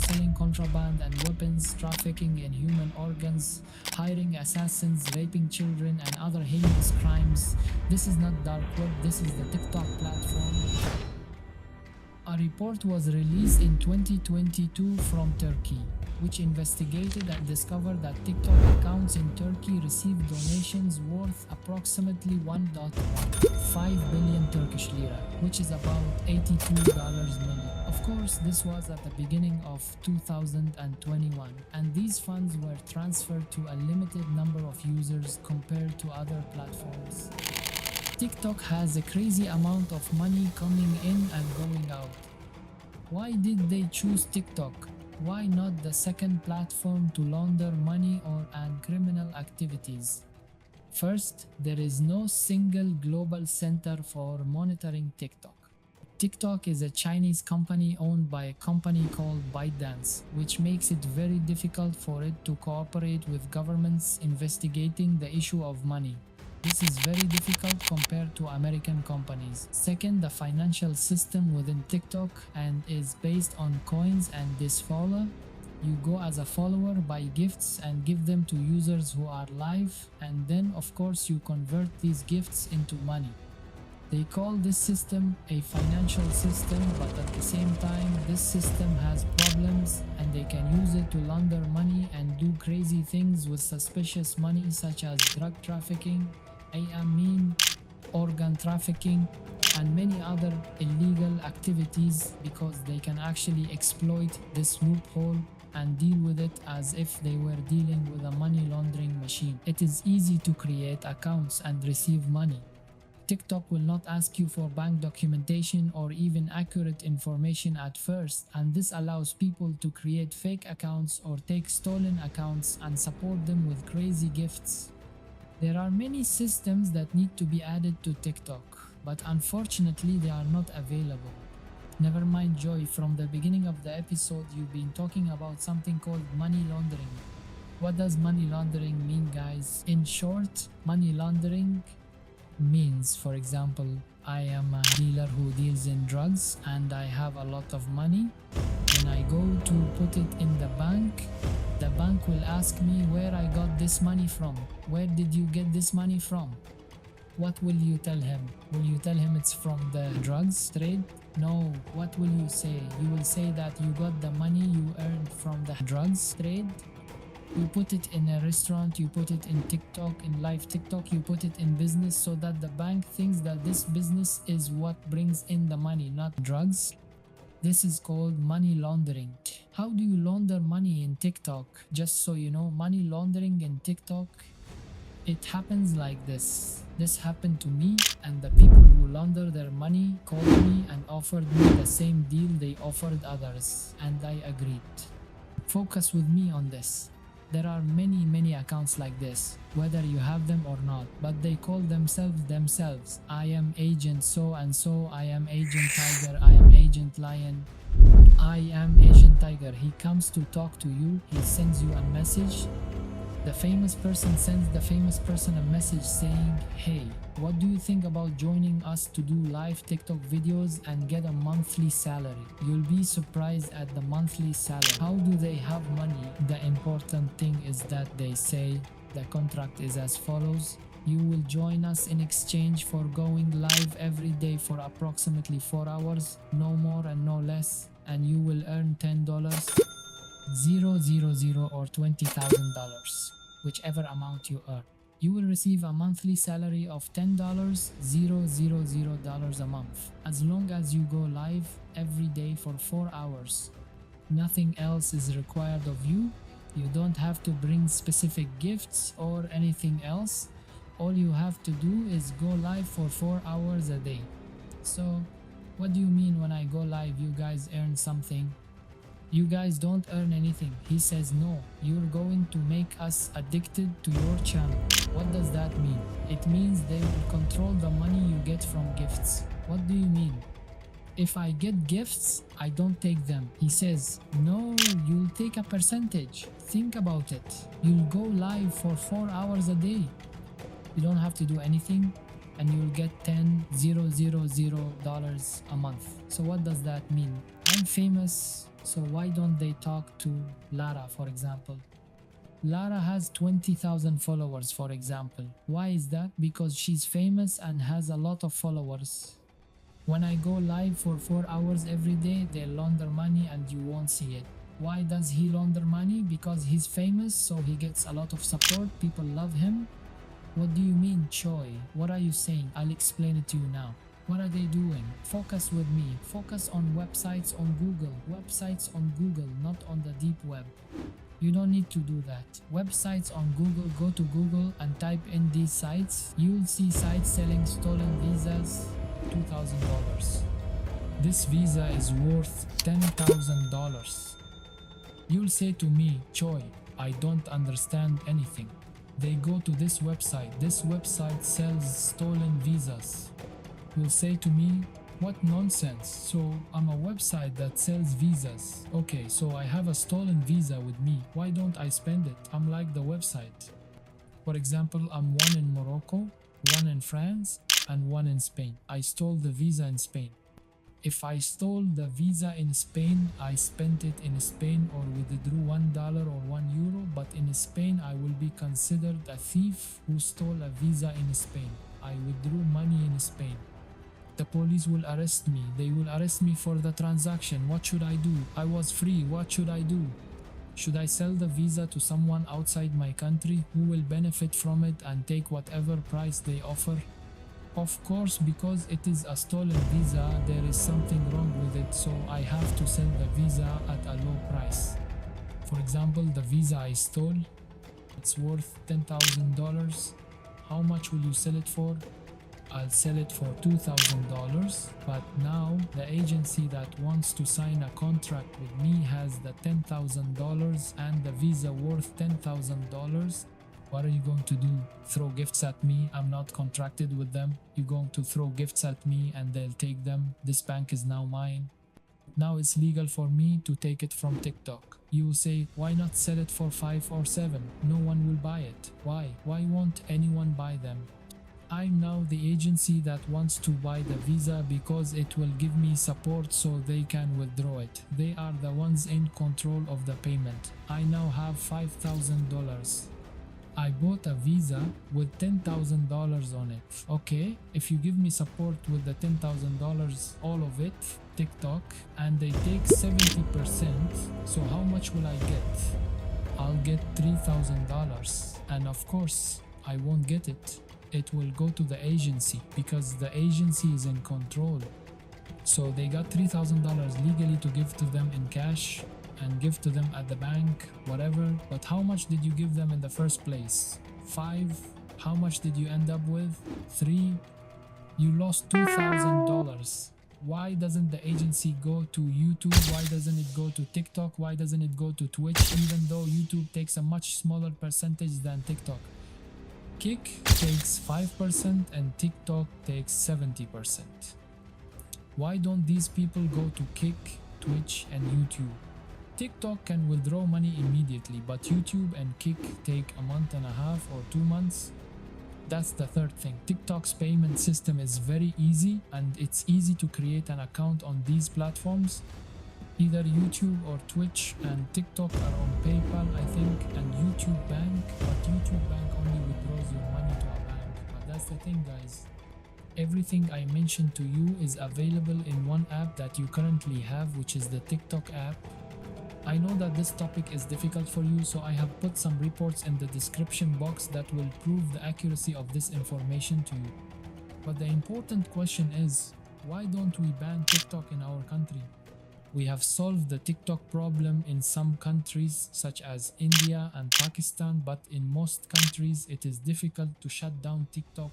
selling contraband and weapons, trafficking in human organs, hiring assassins, raping children, and other heinous crimes. This is not dark web, this is the TikTok platform. A report was released in 2022 from Turkey, which investigated and discovered that TikTok accounts in Turkey received donations worth approximately 1.5 billion Turkish lira, which is about $82 million. Of course, this was at the beginning of 2021, and these funds were transferred to a limited number of users compared to other platforms. TikTok has a crazy amount of money coming in and going out. Why did they choose TikTok? Why not the second platform to launder money and criminal activities? First, there is no single global center for monitoring TikTok. TikTok is a Chinese company owned by a company called ByteDance, which makes it very difficult for it to cooperate with governments investigating the issue of money. This is very difficult compared to American companies. Second, the financial system within TikTok and is based on coins and this follow. You go as a follower, buy gifts and give them to users who are live, and then of course you convert these gifts into money. They call this system a financial system, but at the same time this system has problems and they can use it to launder money and do crazy things with suspicious money such as drug trafficking, organ trafficking, and many other illegal activities, because they can actually exploit this loophole and deal with it as if they were dealing with a money laundering machine. It is easy to create accounts and receive money. TikTok will not ask you for bank documentation or even accurate information at first, and this allows people to create fake accounts or take stolen accounts and support them with crazy gifts. There are many systems that need to be added to TikTok, but unfortunately they are not available. Never mind, Joy, from the beginning of the episode you've been talking about something called money laundering. What does money laundering mean, guys? In short, money laundering means, for example, I am a dealer who deals in drugs and I have a lot of money. When I go to put it in the bank will ask me where I got this money from. Where did you get this money from? What will you tell him? Will you tell him it's from the drugs trade? No. What will you say? You will say that you got the money you earned from the drugs trade. You put it in a restaurant, you put it in TikTok, in live TikTok, you put it in business so that the bank thinks that this business is what brings in the money, not drugs. This is called money laundering. How do you launder money in TikTok? Just so you know, money laundering in TikTok, it happens like this. This happened to me, and the people who launder their money called me and offered me the same deal they offered others, and I agreed. Focus with me on this. There are many accounts like this, whether you have them or not, but they call themselves. I am agent so and so, I am agent Tiger, I am agent Lion, I am agent Tiger. He comes to talk to you, he sends you a message. The famous person sends the famous person a message saying, hey, what do you think about joining us to do live TikTok videos and get a monthly salary? You'll be surprised at the monthly salary. How do they have money? The important thing is that they say the contract is as follows. You will join us in exchange for going live every day for approximately 4 hours, no more and no less, and you will earn $10, $000 or $20,000, whichever amount you earn. You will receive a monthly salary of $10, $000 a month, as long as you go live every day for 4 hours. Nothing else is required of you. You don't have to bring specific gifts or anything else. All you have to do is go live for 4 hours a day. So, what do you mean when I go live you guys earn something? You guys don't earn anything. He says no, you're going to make us addicted to your channel. What does that mean? It means they will control the money you get from gifts. What do you mean? If I get gifts, I don't take them. He says, no, you'll take a percentage. Think about it. You'll go live for 4 hours a day. You don't have to do anything, and you'll get $10,000 a month. So what does that mean? I'm famous, so why don't they talk to Lara, for example? Lara has 20,000 followers, for example. Why is that? Because she's famous and has a lot of followers. When I go live for 4 hours every day, they launder money and you won't see it. Why does he launder money? Because he's famous, so he gets a lot of support, people love him. What do you mean, Choi? What are you saying? I'll explain it to you now. What are they doing? Focus with me. Focus on websites on Google. Websites on Google, not on the deep web. You don't need to do that. Websites on Google, go to Google and type in these sites. You'll see sites selling stolen visas, $2,000. This visa is worth $10,000. You'll say to me, Choi, I don't understand anything. They go to this website. This website sells stolen visas. You'll say to me, what nonsense. So I'm a website that sells visas. Okay, so I have a stolen visa with me. Why don't I spend it? I'm like the website. For example, I'm one in Morocco, one in France, and one in Spain. I stole the visa in Spain. If I stole the visa in Spain, I spent it in Spain or withdrew $1 or €1, but in Spain I will be considered a thief who stole a visa in Spain. I withdrew money in Spain. The police will arrest me. They will arrest me for the transaction. What should I do? I was free. What should I do? Should I sell the visa to someone outside my country who will benefit from it and take whatever price they offer? Of course, because it is a stolen visa, there is something wrong with it, so I have to sell the visa at a low price. For example, the visa I stole, it's worth $10,000. How much will you sell it for? I'll sell it for $2,000, but now the agency that wants to sign a contract with me has the $10,000 and the visa worth $10,000. What are you going to do? Throw gifts at me? I'm not contracted with them. You're going to throw gifts at me and they'll take them. This bank is now mine. Now it's legal for me to take it from TikTok. You will say, why not sell it for 5 or 7? No one will buy it. Why? Why won't anyone buy them? I'm now the agency that wants to buy the visa because it will give me support so they can withdraw it. They are the ones in control of the payment. I now have $5,000. I bought a visa with $10,000 on it. Okay, if you give me support with the $10,000, all of it, TikTok, and they take 70%, so how much will I get? I'll get $3,000, and of course, I won't get it. It will go to the agency because the agency is in control. So they got $3,000 legally to give to them in cash and give to them at the bank, whatever. But how much did you give them in the first place? 5? How much did you end up with? 3? You lost $2,000. Why doesn't the agency go to YouTube? Why doesn't it go to TikTok? Why doesn't it go to Twitch, even though YouTube takes a much smaller percentage than TikTok? Kick takes 5% and TikTok takes 70%. Why don't these people go to Kick, Twitch, and YouTube? TikTok can withdraw money immediately, but YouTube and Kick take a month and a half or 2 months. That's the third thing. TikTok's payment system is very easy, and it's easy to create an account on these platforms. Either YouTube or Twitch and TikTok are on PayPal, I think, and YouTube Bank, but YouTube Bank only withdraws your money to a bank. But that's the thing, guys. Everything I mentioned to you is available in one app that you currently have, which is the TikTok app. I know that this topic is difficult for you, so I have put some reports in the description box that will prove the accuracy of this information to you. But the important question is, why don't we ban TikTok in our country? We have solved the TikTok problem in some countries such as India and Pakistan, but in most countries it is difficult to shut down TikTok.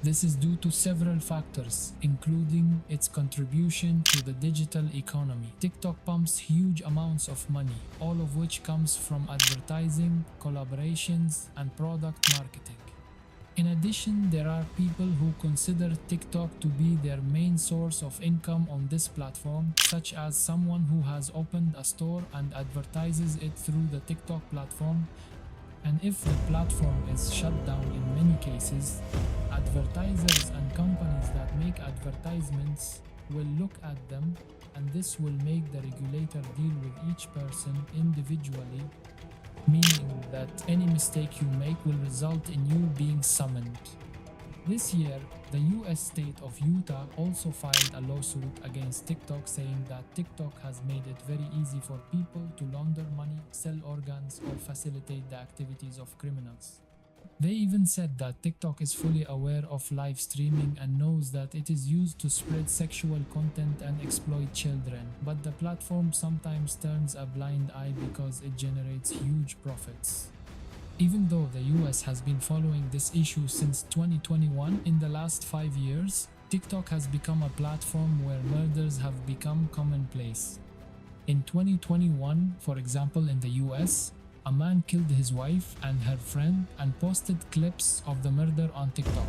This is due to several factors, including its contribution to the digital economy. TikTok pumps huge amounts of money, all of which comes from advertising, collaborations, and product marketing. In addition, there are people who consider TikTok to be their main source of income on this platform, such as someone who has opened a store and advertises it through the TikTok platform. And if the platform is shut down in many cases, advertisers and companies that make advertisements will look at them and this will make the regulator deal with each person individually, meaning that any mistake you make will result in you being summoned. This year, the US state of Utah also filed a lawsuit against TikTok saying that TikTok has made it very easy for people to launder money, sell organs, or facilitate the activities of criminals. They even said that TikTok is fully aware of live streaming and knows that it is used to spread sexual content and exploit children, but the platform sometimes turns a blind eye because it generates huge profits. Even though the US has been following this issue since 2021, in the last 5 years, TikTok has become a platform where murders have become commonplace. In 2021, for example, in the US, a man killed his wife and her friend and posted clips of the murder on TikTok.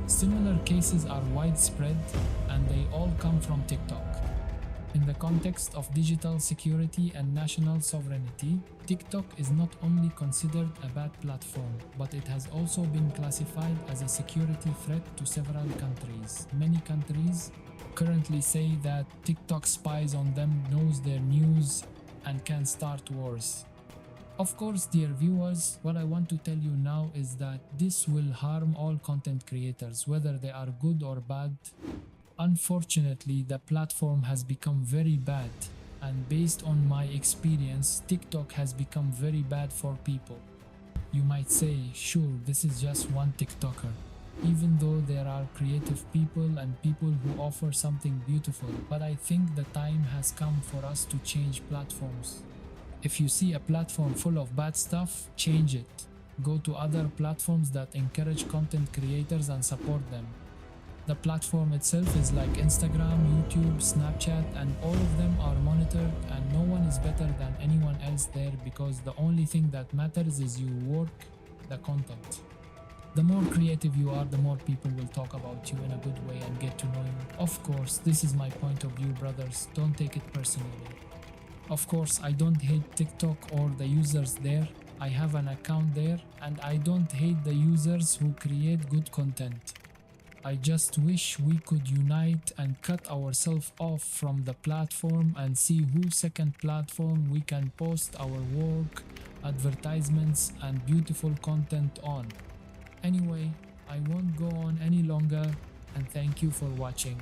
Similar cases are widespread and they all come from TikTok. In the context of digital security and national sovereignty, TikTok is not only considered a bad platform, but it has also been classified as a security threat to several countries. Many countries currently say that TikTok spies on them, knows their news, and can start wars. Of course, dear viewers, what I want to tell you now is that this will harm all content creators, whether they are good or bad. Unfortunately, the platform has become very bad, and based on my experience, TikTok has become very bad for people. You might say, sure, this is just one TikToker. Even though there are creative people and people who offer something beautiful, but I think the time has come for us to change platforms. If you see a platform full of bad stuff, change it. Go to other platforms that encourage content creators and support them. The platform itself is like Instagram, YouTube, Snapchat, and all of them are monitored and no one is better than anyone else there because the only thing that matters is your work, the content. The more creative you are, the more people will talk about you in a good way and get to know you. Of course, this is my point of view, brothers. Don't take it personally. Of course, I don't hate TikTok or the users there. I have an account there and I don't hate the users who create good content. I just wish we could unite and cut ourselves off from the platform and see whose second platform we can post our work, advertisements, and beautiful content on. Anyway, I won't go on any longer and thank you for watching.